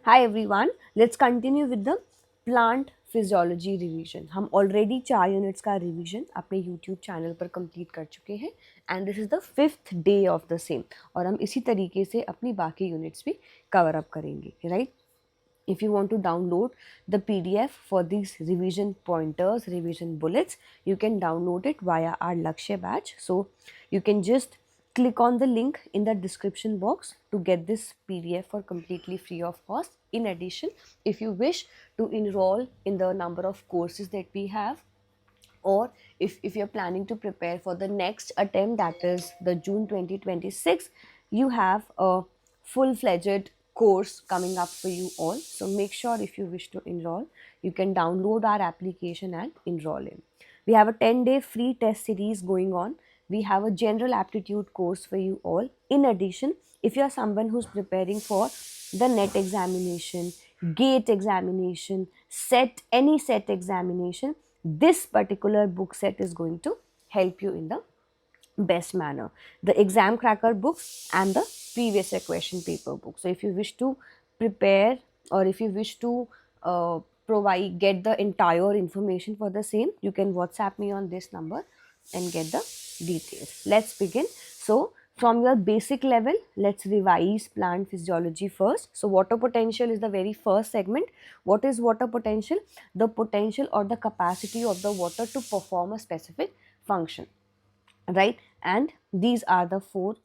Hi everyone, let's continue with the plant physiology revision. हम already 4 units का revision अपने YouTube channel पर complete कर चुके हैं and this is the 5th day of the same और हम इसी तरीके से अपनी बाकी units भी cover up करेंगे, right? If you want to download the PDF for these revision pointers, revision bullets, you can download it via our Lakshya batch. So you can just click on the link in the description box to get this PDF for completely free of cost. In addition, if you wish to enroll in the number of courses that we have, or if you're planning to prepare for the next attempt, that is the June 2026, you have a full-fledged course coming up for you all. So make sure if you wish to enroll, you can download our application and enroll in. We have a 10-day free test series going on. We have a general aptitude course for you all. In addition, if you are someone who's preparing for the NET examination, GATE examination, any set examination, this particular book set is going to help you in the best manner. The exam cracker books and the previous year question paper book. So if you wish to prepare, or if you wish to get the entire information for the same, you can WhatsApp me on this number and get the details. Let's begin. So from your basic level, let's revise plant physiology first. So water potential is the very first segment. What is water potential? The potential or the capacity of the water to perform a specific function, right? And these are the four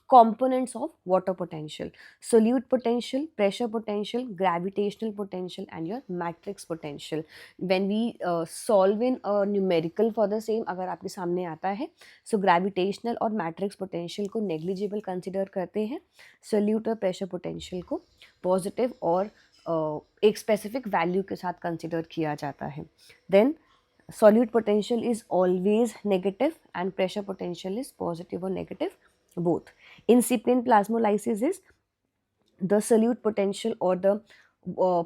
components of water potential: solute potential, pressure potential, gravitational potential, and your matrix potential. When we solve in a numerical for the same, अगर आपके सामने आता है, so gravitational और matrix potential को negligible consider करते हैं, solute और pressure potential को positive और एक specific value के साथ consider किया जाता है. Then solute potential is always negative and pressure potential is positive or negative both. Incipient plasmolysis is the solute potential or the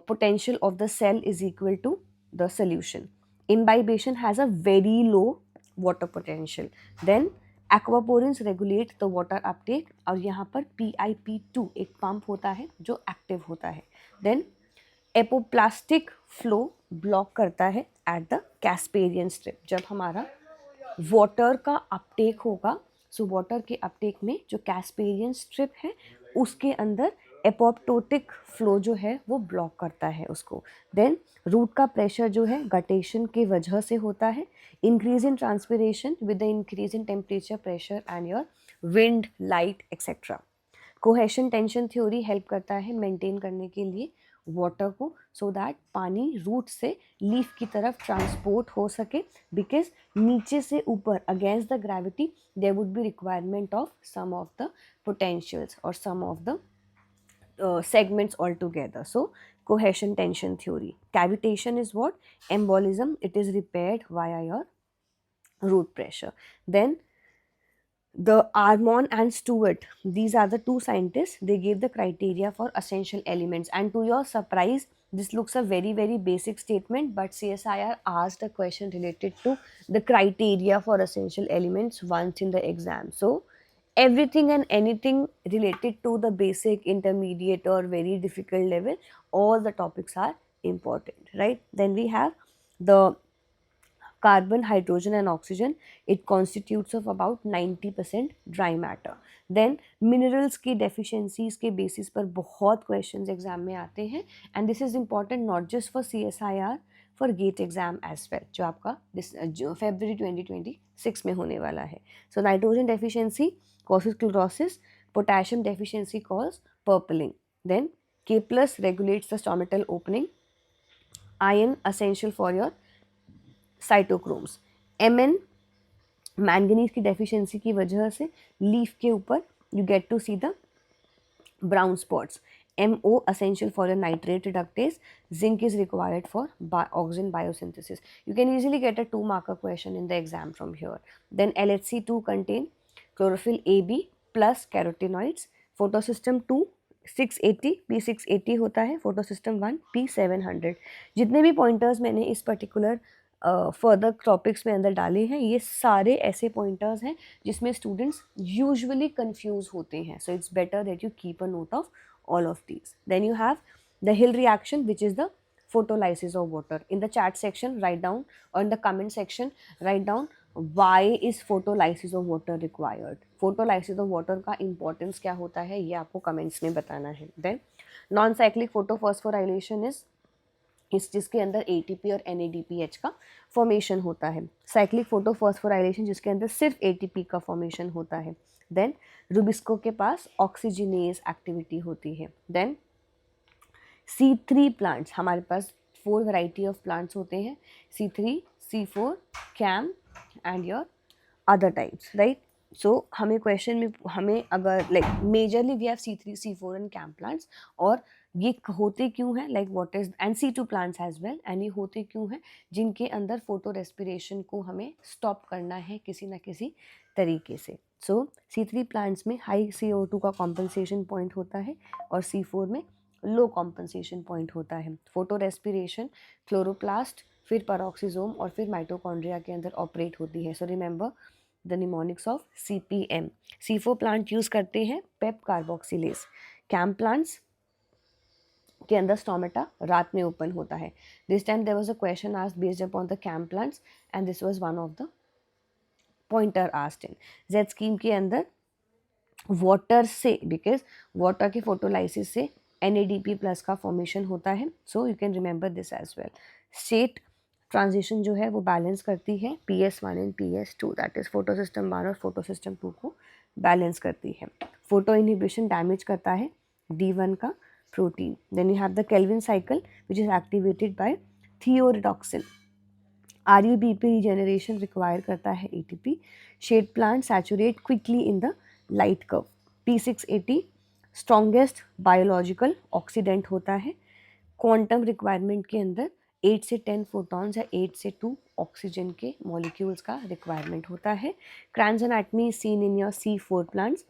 potential of the cell is equal to the solution. Imbibition has a very low water potential. Then aquaporins regulate the water uptake और यहाँ पर PIP2 एक pump होता है जो active होता है. Then apoplastic flow block करता है एट द कैस्पेरियन स्ट्रिप. जब हमारा वाटर का अपटेक होगा, सो वाटर के अपटेक में जो कैस्पेरियन स्ट्रिप है उसके अंदर एपोप्टोटिक फ्लो जो है वो ब्लॉक करता है उसको. देन रूट का प्रेशर जो है गटेशन के वजह से होता है. Increase in transpiration with the increase in temperature, pressure and your wind, light etcetera. Cohesion tension theory help करता है मेंटेन करने के लिए वाटर को, सो दैट पानी रूट से लीफ की तरफ ट्रांसपोर्ट हो सके, बिकॉज नीचे से ऊपर against the gravity there would be requirement of some of the potentials और some of the segments altogether. So cohesion tension theory. Cavitation is what? Embolism. It is repaired via your root pressure. Then the Armon and Stewart, these are the two scientists. They gave the criteria for essential elements, and to your surprise, this looks a very basic statement, but CSIR asked a question related to the criteria for essential elements once in the exam. So everything and anything related to the basic, intermediate or very difficult level, all the topics are important, right? Then we have the carbon, hydrogen and oxygen. It constitutes of about 90% dry matter. Then minerals की deficiencies के basis पर बहुत questions exam में आते हैं, and this is important not just for CSIR, for GATE exam as well, जो आपका February 2026 में होने वाला है. So nitrogen deficiency causes chlorosis, potassium deficiency causes purpling. Then K plus regulates the stomatal opening, iron essential for your cytochromes. Mn manganese की deficiency की वजह से लीफ के ऊपर you get to see the brown spots. MO essential for a nitrate reductase. Zinc is required for oxygen biosynthesis. You can easily get a 2-marker question in the exam from here. Then LHC2 contain chlorophyll AB plus carotenoids. Photosystem 2 680 P680 होता है, photosystem 1 P700. जितने भी pointers मैंने इस particular further topics में अंदर डाले हैं, ये सारे ऐसे पॉइंटर्स हैं जिसमें स्टूडेंट्स यूजुअली कंफ्यूज होते हैं. So it's better that you keep a note of all of these. Then you have The Hill reaction, which is the photolysis of water. In the chat section, write down, or in the comment section, write down why is photolysis of water required. Photolysis of water का importance क्या होता है ये आपको comments में बताना है. Then non-cyclic photophosphorylation is जिसके अंदर ATP और NADPH का फॉर्मेशन होता है. साइक्लिक फोटोफॉस्फोराइलेशन जिसके अंदर सिर्फ ATP का फॉर्मेशन होता है. देन रुबिस्को के पास ऑक्सीजनेज एक्टिविटी होती है. देन C3 प्लांट्स, हमारे पास 4 वैरायटी ऑफ प्लांट्स होते हैं, C3, C4, CAM and your other types, right. So हमें क्वेश्चन में हमें अगर like majorly we have C3, C4 and CAM plants, और ये होते क्यों हैं, like what is, and C2 plants as well, and ये होते क्यों हैं, जिनके अंदर फोटो रेस्पिरेशन को हमें स्टॉप करना है किसी ना किसी तरीके से. सो C3 प्लांट्स में हाई CO2 का कॉम्पनसेशन पॉइंट होता है, और C4 में लो कॉम्पनसेशन पॉइंट होता है. फोटो रेस्पिरेशन क्लोरोप्लास्ट, फिर पैरोक्सिसोम और फिर माइटोकॉन्ड्रिया के अंदर ऑपरेट होती है. सो remember the mnemonics of CPM. C4 plant use करते हैं पेप कार्बोक्सिलेज. कैम प्लांट्स के अंदर स्टोमेटा रात में ओपन होता है. This time there was a question asked based upon the CAM plants, and this was one of the pointer asked in Z scheme के अंदर. वाटर से, बिकॉज वाटर के फोटोलाइसिस से NADP प्लस का फॉर्मेशन होता है. So you can remember this as well. State transition जो है वो बैलेंस करती है PS1 and PS2, that is photosystem 1 और फोटो सिस्टम 2 को बैलेंस करती है. फोटो इनहिबिशन डैमेज करता है D1 का protein. Then you have the Calvin cycle which is activated by thioredoxin. RUBP regeneration require करता है ATP. Shade plant saturate quickly in the light curve. P680 strongest biological oxidant होता है. Quantum requirement के अंदर 8 से 10 photons या 8 से 2 oxygen के मॉलिक्यूल्स का रिक्वायरमेंट होता है. Kranz anatomy is seen in your C4 plants.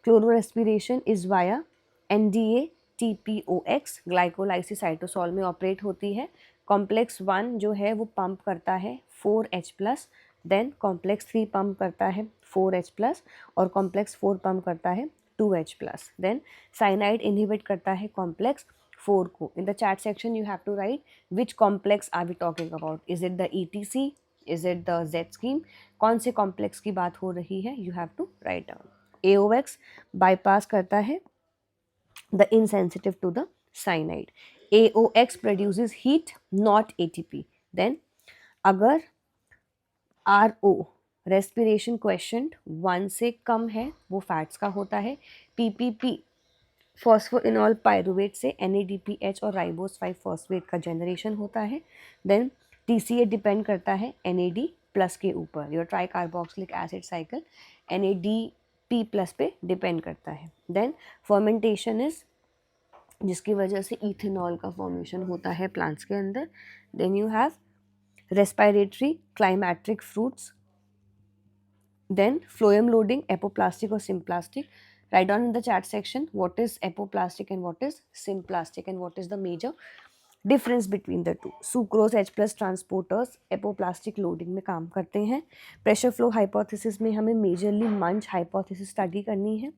Chlororespiration is via NDA TPOX glycolysis cytosol में ऑपरेट होती है. कॉम्प्लेक्स 1 जो है वो पंप करता है 4H+, देन कॉम्प्लेक्स 3 पंप करता है 4H+, और कॉम्प्लेक्स 4 पंप करता है 2H+. देन साइनाइड इनहिबिट करता है कॉम्प्लेक्स 4 को. In the chat section you have to write which complex are we talking about. Is it the ETC, is it the Z scheme, कौन से complex की बात हो रही है, you have to write down. AOX bypass करता है the insensitive to the cyanide. AOX produces heat, not ATP. Then अगर RO रेस्पिरेशन क्वेश्चंट 1 से कम है वो फैट्स का होता है. PPP फॉस्फोइनॉल पायरुवेट से NADPH और राइबोस 5 फॉस्फेट का जनरेशन होता है. देन TCA डिपेंड करता है NAD प्लस के ऊपर. Your try carboxylic acid cycle NADP plus पे डिपेंड करता है. देन फर्मेंटेशन इज जिसकी वजह से इथेनॉल का फॉर्मेशन होता है प्लांट्स के अंदर. Then you have respiratory climacteric fruits. Then phloem loading apoplastic और symplastic. Right down in the chat section what is apoplastic and what is symplastic and what is the major difference between the two. Sucrose H+ transporters apoplastic loading में काम करते हैं. Pressure flow hypothesis में हमें majorly मंच hypothesis study करनी है.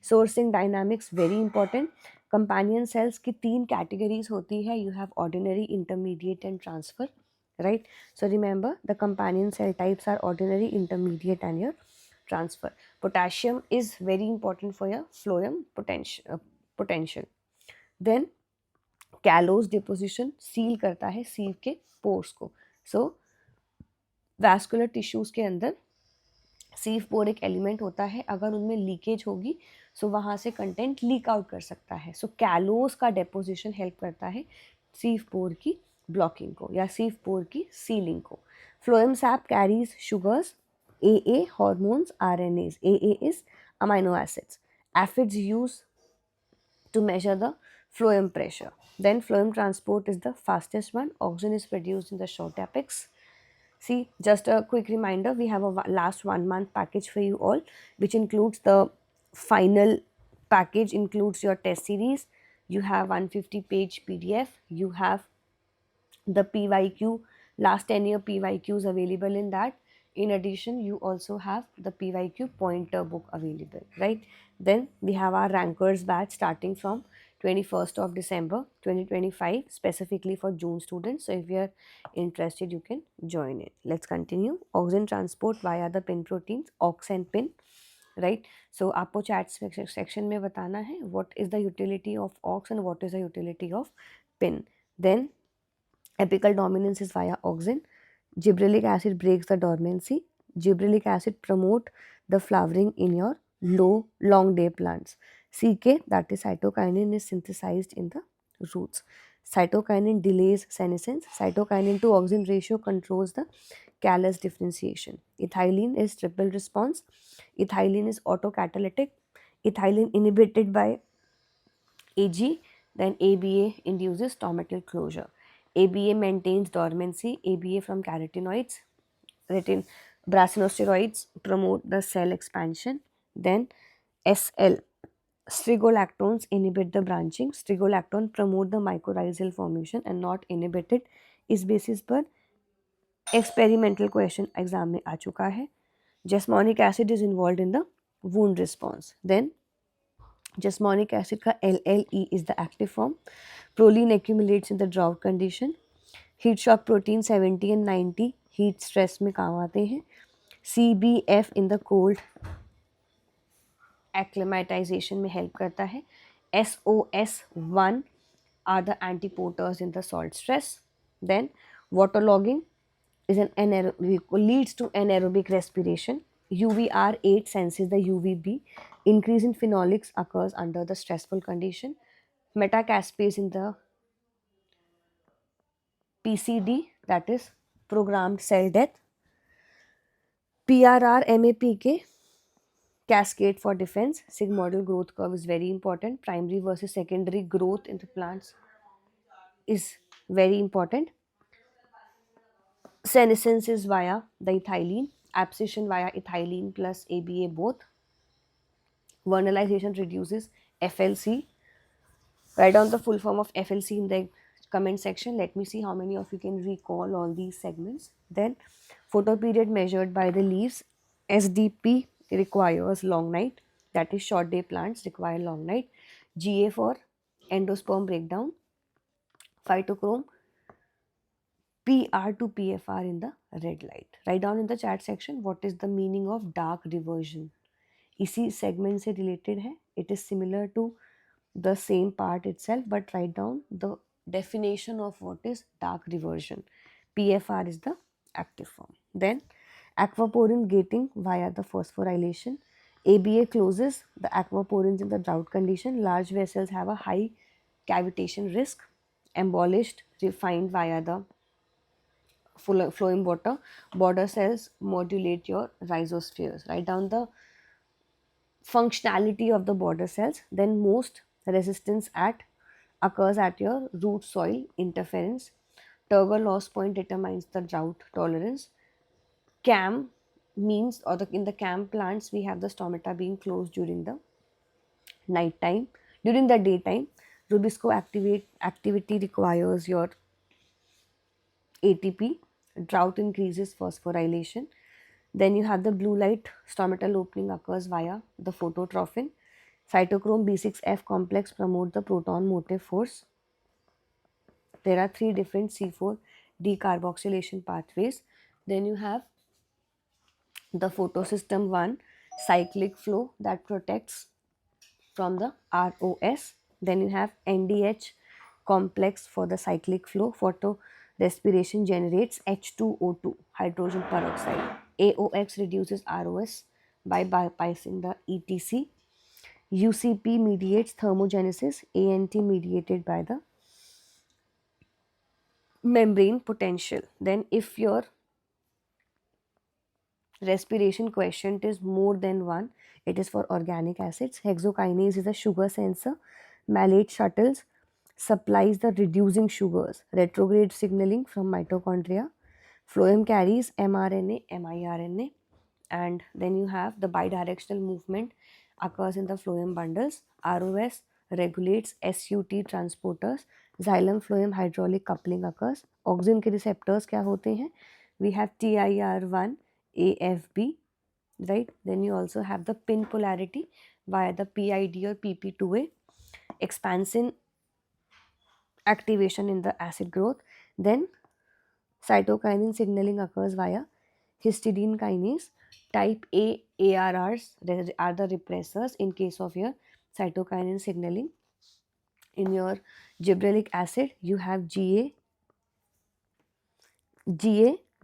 Sourcing dynamics very important. Companion cells की 3 कैटेगरीज होती है. You have ordinary, intermediate and transfer, right. So remember the companion cell types are ordinary, intermediate and your transfer. Potassium is very important for your phloem potential. Then callose deposition seal करता है सीव के pores को. सो vascular tissues के अंदर सीव पोर एक element होता है. अगर उनमें लीकेज होगी सो वहाँ से कंटेंट लीक आउट कर सकता है. सो कैलोस का डिपोजिशन हेल्प करता है सीव पोर की ब्लॉकिंग को या सीव पोर की सीलिंग को. Phloem SAP carries sugars, AA hormones, RNAs. AA is amino acids. Aphids use to measure the phloem pressure. Then phloem transport is the fastest one. Oxygen is produced in the short apex. See, just a quick reminder, we have a last 1 month package for you all, which includes the final package, includes your test series. You have 150-page PDF. You have the PYQ, last 10-year PYQs available in that. In addition, you also have the PYQ pointer book available, right? Then we have our rankers batch starting from 21st of December 2025, specifically for June students. So if you are interested, you can join it. Let's continue. Oxygen transport via the pin proteins, ox and pin, right? So आपको chat section में बताना है what is the utility of ox and what is the utility of pin. Then apical dominance is via oxygen. Gibberellic acid breaks the dormancy. Gibberellic acid promote the flowering in your low long day plants. CK, that is cytokinin, is synthesized in the roots. Cytokinin delays senescence. Cytokinin to oxygen ratio controls the callus differentiation. Ethylene is triple response. Ethylene is autocatalytic. Ethylene inhibited by Ag, then ABA induces stomatal closure. ABA maintains dormancy. ABA from carotenoids, brasinosteroids promote the cell expansion. Then SL, strigolactones inhibit the branching. Strigolactone promote the mycorrhizal formation and not inhibited. इस basis पर experimental question exam में आ चुका है. Jasmonic acid is involved in the wound response. Then Jasmonic acid का LLE is the active form. Proline accumulates in the drought condition. Heat shock protein 70 and 90 heat stress में काम आते हैं. CBF in the cold acclimatization में help करता है. SOS1 are the antipoters in the salt stress. Then waterlogging is leads to anaerobic respiration. UVR8 senses the UVB. Increase in phenolics occurs under the stressful condition. Metacaspase in the PCD, that is programmed cell death. PRR MAPK, cascade for defense. Sigmoidal growth curve is very important. Primary versus secondary growth in the plants is very important. Senescence is via the ethylene. Abscission via ethylene plus ABA both. Vernalization reduces FLC. Write down the full form of FLC in the comment section. Let me see how many of you can recall all these segments. Then photoperiod measured by the leaves. SDP requires long night, that is short day plants require long night. GA for endosperm breakdown. Phytochrome, PR to PFR in the red light. Write down in the chat section what is the meaning of dark reversion. इसी segment से related है. It is similar to the same part itself, but write down the definition of what is dark reversion. PFR is the active form. Then aquaporin gating via the phosphorylation. ABA closes the aquaporins in the drought condition. Large vessels have a high cavitation risk. Embolished, refined via the flowing water. Border cells modulate your rhizospheres. Write down the functionality of the border cells. Then most resistance occurs at your root soil interference. Turgor loss point determines the drought tolerance. CAM means, or in the CAM plants, we have the stomata being closed during the night time. During the daytime, rubisco activity requires your ATP. Drought increases phosphorylation. Then you have the blue light stomatal opening occurs via the phototrophin. Cytochrome B6F complex promote the proton motive force. There are 3 different C4 decarboxylation pathways. Then you have the photosystem 1 cyclic flow that protects from the ROS. Then you have NDH complex for the cyclic flow. Photo respiration generates H2O2, hydrogen peroxide. AOX reduces ROS by bypassing the ETC. UCP mediates thermogenesis. ANT mediated by the membrane potential. Then if your respiration quotient is more than 1, it is for organic acids. Hexokinase is a sugar sensor. Malate shuttles supplies the reducing sugars. Retrograde signaling from mitochondria. Phloem carries mRNA, miRNA. And then you have the bidirectional movement occurs in the phloem bundles. ROS regulates SUT transporters. Xylem phloem hydraulic coupling occurs. Oxygen के receptors क्या होते हैं? We have TIR1, AFB, right? Then you also have the pin polarity via the PID or PP2A. expansin activation in the acid growth. Then cytokinin signaling occurs via histidine kinase. Type A ARRs are the repressors in case of your cytokinin signaling. In your gibberellic acid, you have GID,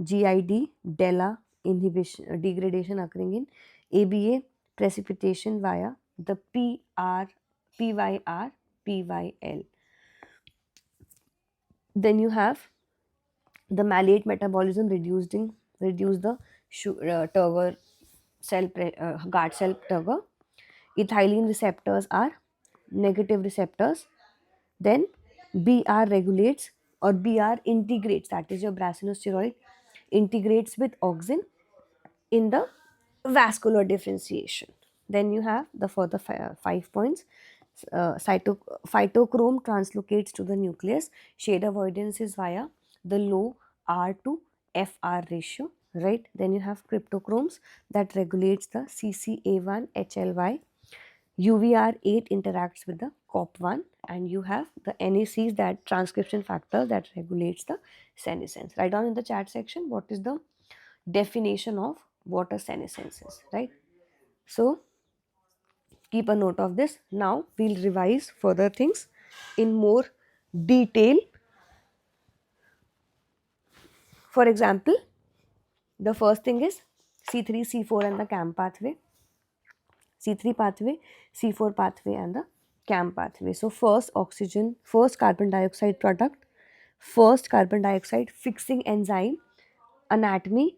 DELA inhibition, degradation occurring in ABA, precipitation via the PYL. Then you have the malate metabolism reduce the Turgor guard cell Turgor. Ethylene receptors are negative receptors. Then BR regulates or BR integrates, that is your brassinosteroid, integrates with auxin in the vascular differentiation. Then you have the further 5 points. Phytochrome translocates to the nucleus. Shade avoidance is via the low R to FR ratio, right? Then you have cryptochromes that regulates the CCA1 HLY. UVR8 interacts with the COP1, and you have the NACs, that transcription factor that regulates the senescence. Write down in the chat section what is the definition of what a senescence is, right? So keep a note of this. Now we'll revise further things in more detail. For example, the first thing is C3, C4 and the CAM pathway. C3 pathway, C4 pathway and the CAM pathway. So first oxygen, first carbon dioxide product, first carbon dioxide fixing enzyme, anatomy,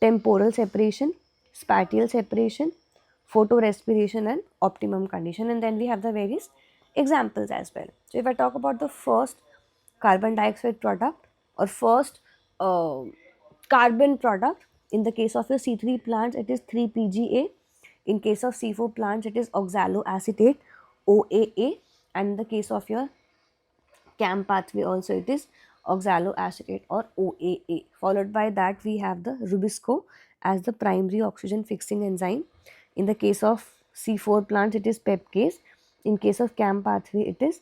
temporal separation, spatial separation, photorespiration and optimum condition, and then we have the various examples as well. So if I talk about the first carbon dioxide product or first uh, carbon product, in the case of your C3 plants it is 3-PGA, in case of C4 plants it is oxaloacetate OAA, and in the case of your CAM pathway also it is oxaloacetate or OAA. Followed by that we have the Rubisco as the primary oxygen fixing enzyme. In the case of C4 plants it is pepcase. In case of CAM pathway it is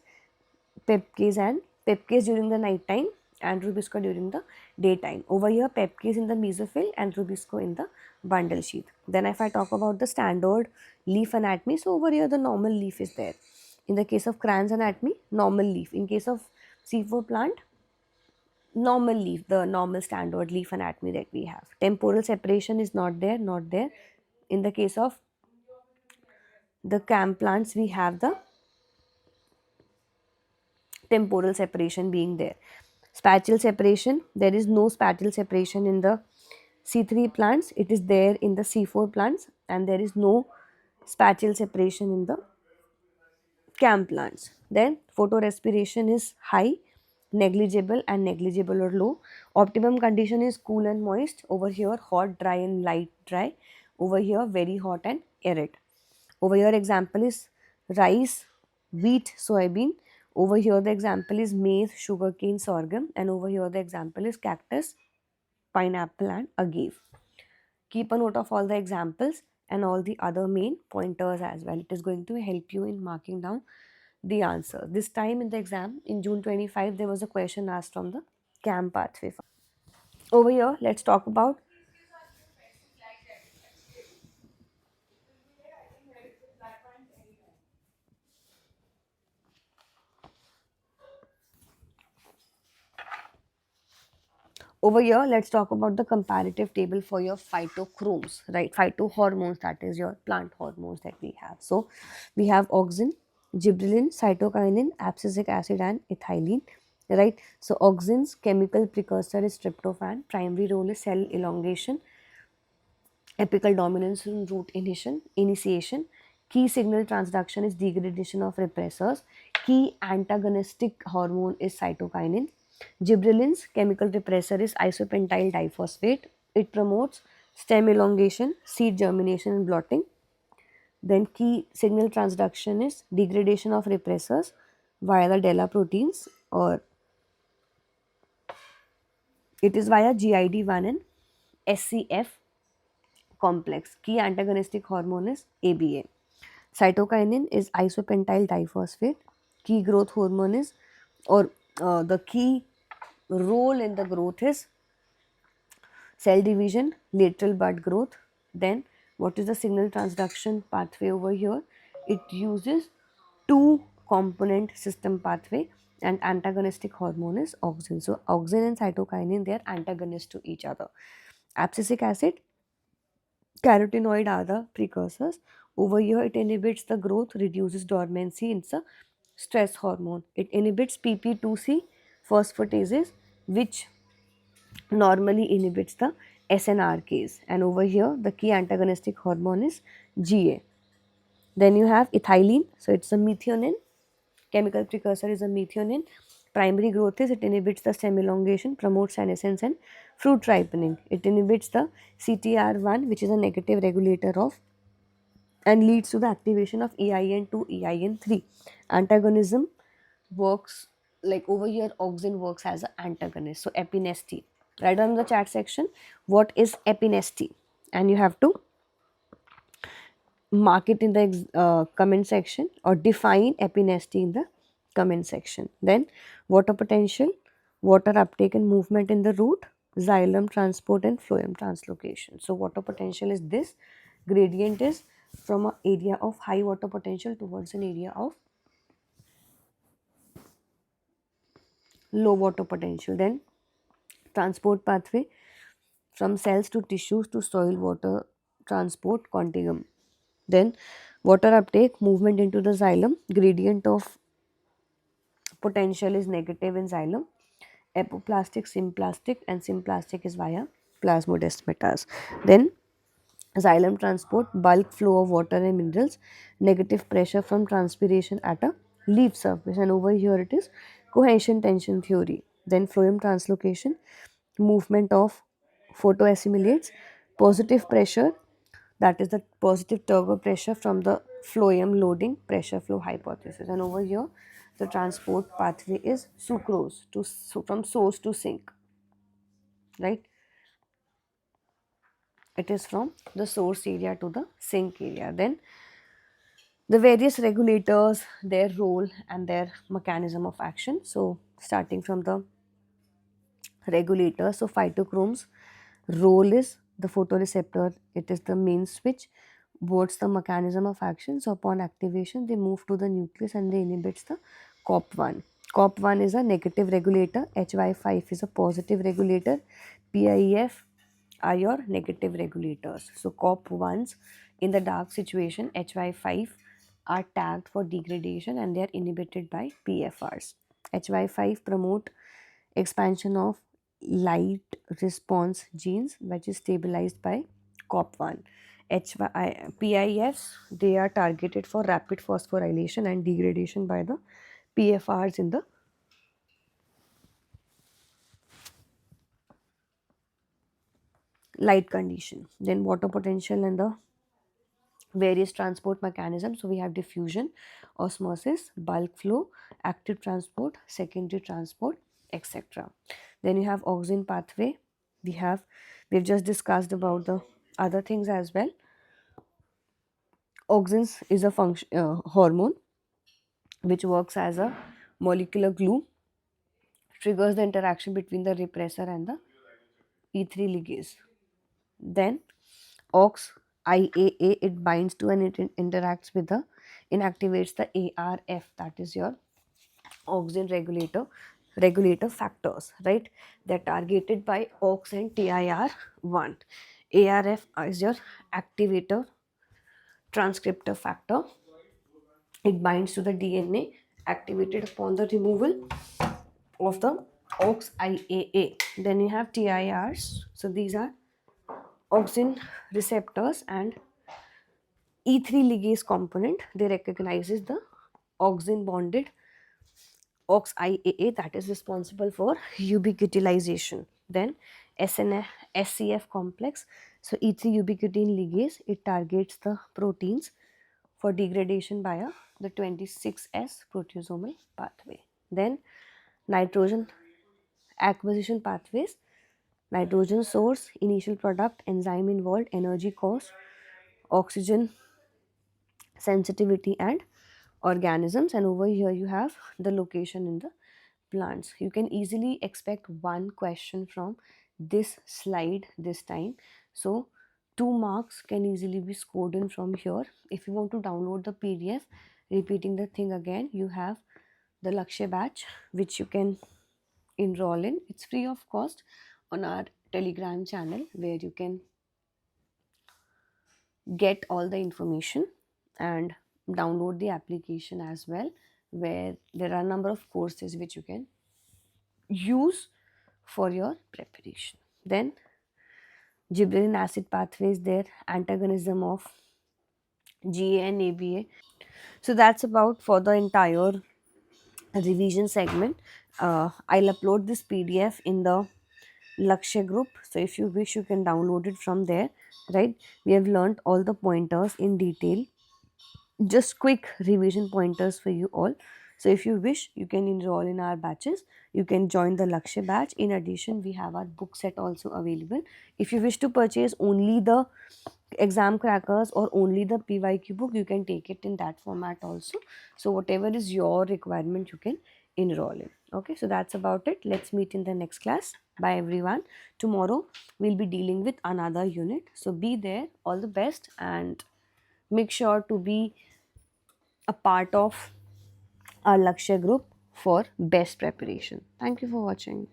pepcase during the night time and Rubisco during the daytime. Over here pepcase in the mesophyll and Rubisco in the bundle sheath. Then if I talk about the standard leaf anatomy, so over here the normal leaf is there. In the case of Cran's anatomy, normal leaf. In case of C4 plant, normal leaf, the normal standard leaf anatomy that we have. Temporal separation is not there, not there. In the case of the CAM plants, we have the temporal separation being there. Spatial separation, there is no spatial separation in the C3 plants, it is there in the C4 plants, and there is no spatial separation in the CAM plants. Then photorespiration is high, negligible and negligible or low. Optimum condition is cool and moist. Over here hot, dry and light dry. Over here very hot and arid. Over here example is rice, wheat, soybean. Over here the example is maize, sugarcane, sorghum, and over here the example is cactus, pineapple and agave. Keep a note of all the examples and all the other main pointers as well. It is going to help you in marking down the answer. This time in the exam in June 25 there was a question asked from the CAM pathway. Over here let's talk about the comparative table for your phytochromes, right? Phytohormones, that is your plant hormones that we have. So we have auxin, gibberellin, cytokinin, abscisic acid and ethylene, right? So auxin's chemical precursor is tryptophan. Primary role is cell elongation, apical dominance and root initiation. Key signal transduction is degradation of repressors. Key antagonistic hormone is cytokinin. Gibberellin's chemical repressor is isopentyl diphosphate. It promotes stem elongation, seed germination and blotting. Then key signal transduction is degradation of repressors via the DELA proteins, or it is via GID1 and SCF complex. Key antagonistic hormone is ABA. Cytokinin is isopentyl diphosphate. Key growth hormone is, or the key role in the growth is cell division, lateral bud growth. Then what is the signal transduction pathway over here? It uses two component system pathway, and antagonistic hormone is auxin. So auxin and cytokinin, they are antagonists to each other. Abscisic acid, carotenoid are the precursors. Over here it inhibits the growth, reduces dormancy. It's a stress hormone. It inhibits pp2c phosphatases, which normally inhibits the SNRKs, and over here the key antagonistic hormone is GA. Then you have ethylene, so it's a methionine. Chemical precursor is a methionine. Primary growth is, it inhibits the stem elongation, promotes senescence and fruit ripening. It inhibits the CTR1, which is a negative regulator of, and leads to the activation of EIN2, EIN3. Antagonism works, like over here auxin works as an antagonist. So epinesty, write down in the chat section what is epinesty, and you have to mark it in the comment section, or define epinesty in the comment section. Then water potential, water uptake and movement in the root, xylem transport and phloem translocation. So water potential is this, gradient is from an area of high water potential towards an area of low water potential. Then transport pathway, from cells to tissues to soil water transport continuum. Then water uptake, movement into the xylem, gradient of potential is negative in xylem, apoplastic, symplastic, and symplastic is via plasmodesmatous. Then xylem transport, bulk flow of water and minerals, negative pressure from transpiration at a leaf surface, and over here it is cohesion tension theory. Then phloem translocation, movement of photoassimilates, positive pressure, that is the positive turbo pressure from the phloem loading, pressure flow hypothesis. And over here the transport pathway is sucrose to, from source to sink, right? It is from the source area to the sink area. Then the various regulators, their role and their mechanism of action. So starting from the regulator, so phytochrome's role is the photoreceptor, it is the main switch. What's the mechanism of action? So upon activation they move to the nucleus and they inhibits the COP1. COP1 is a negative regulator, HY5 is a positive regulator, PIF are your negative regulators. So COP1s in the dark situation, HY5 are tagged for degradation and they are inhibited by PFRs. HY5 promote expansion of light response genes, which is stabilized by COP1. PIFs, they are targeted for rapid phosphorylation and degradation by the PFRs in the light condition. Then water potential and the various transport mechanisms. So we have diffusion, osmosis, bulk flow, active transport, secondary transport, etc. Then you have auxin pathway. We've just discussed about the other things as well. Auxins is a function hormone which works as a molecular glue, triggers the interaction between the repressor and the E3 ligase. Then OX IAA, it binds to and it interacts with the, inactivates the ARF, that is your auxin regulator factors, right? They're targeted by OX and TIR1. ARF is your activator transcriptor factor. It binds to the DNA activated upon the removal of the OX IAA. Then you have TIRs. So these are auxin receptors and E3 ligase component. They recognizes the auxin bonded OX IAA, that is responsible for ubiquitination. Then SCF complex. So E3 ubiquitin ligase, it targets the proteins for degradation via the 26S proteasomal pathway. Then nitrogen acquisition pathways, nitrogen source, initial product, enzyme involved, energy cost, oxygen sensitivity and organisms, and over here you have the location in the plants. You can easily expect one question from this slide this time, so 2 marks can easily be scored in from here. If you want to download the PDF, repeating the thing again, you have the Lakshya batch which you can enroll in. It's free of cost on our Telegram channel, where you can get all the information and download the application as well, where there are a number of courses which you can use for your preparation. Then gibberellin acid pathways, their antagonism of GA and ABA. So that's about for the entire revision segment. I'll upload this PDF in the Lakshya group, so if you wish you can download it from there, right? We have learned all the pointers in detail, just quick revision pointers for you all. So if you wish, you can enroll in our batches. You can join the Lakshya batch. In addition, we have our book set also available. If you wish to purchase only the exam crackers or only the PYQ book, you can take it in that format also. So whatever is your requirement, you can enroll in. Okay, so that's about it. Let's meet in the next class. Bye everyone. Tomorrow we'll be dealing with another unit, so be there. All the best, and make sure to be a part of our Lakshya group for best preparation. Thank you for watching.